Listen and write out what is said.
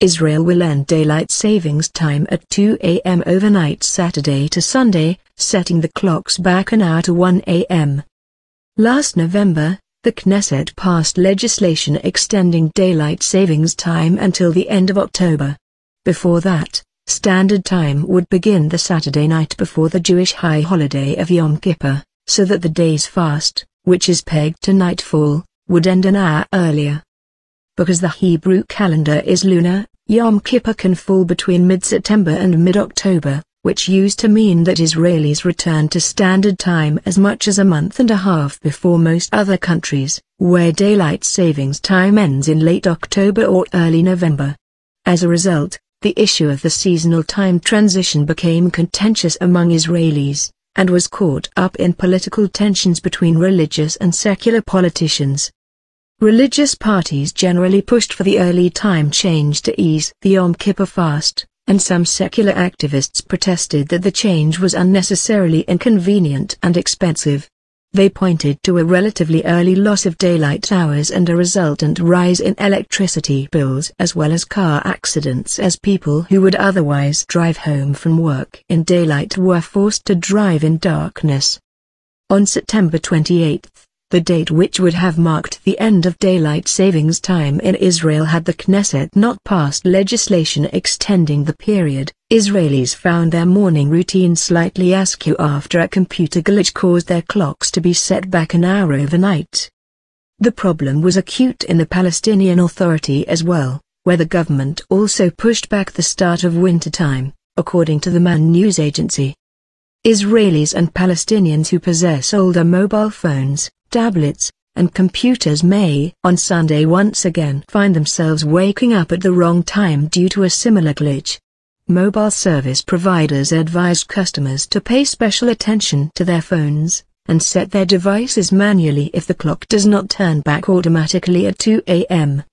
Israel will end daylight savings time at 2 a.m. overnight Saturday to Sunday, setting the clocks back an hour to 1 a.m. Last November, the Knesset passed legislation extending daylight savings time until the end of October. Before that, Standard Time would begin the Saturday night before the Jewish high holiday of Yom Kippur, so that the day's fast, which is pegged to nightfall, would end an hour earlier. Because the Hebrew calendar is lunar, Yom Kippur can fall between mid-September and mid-October, which used to mean that Israelis returned to Standard Time as much as a month and a half before most other countries, where daylight savings time ends in late October or early November. As a result, the issue of the seasonal time transition became contentious among Israelis, and was caught up in political tensions between religious and secular politicians. Religious parties generally pushed for the early time change to ease the Yom Kippur fast, and some secular activists protested that the change was unnecessarily inconvenient and expensive. They pointed to a relatively early loss of daylight hours and a resultant rise in electricity bills as well as car accidents, as people who would otherwise drive home from work in daylight were forced to drive in darkness. On September 28, the date which would have marked the end of daylight savings time in Israel had the Knesset not passed legislation extending the period, Israelis found their morning routine slightly askew after a computer glitch caused their clocks to be set back an hour overnight. The problem was acute in the Palestinian Authority as well, where the government also pushed back the start of winter time, according to the MAN news agency. Israelis and Palestinians who possess older mobile phones, tablets, and computers may on Sunday once again find themselves waking up at the wrong time due to a similar glitch. Mobile service providers advised customers to pay special attention to their phones, and set their devices manually if the clock does not turn back automatically at 2 a.m.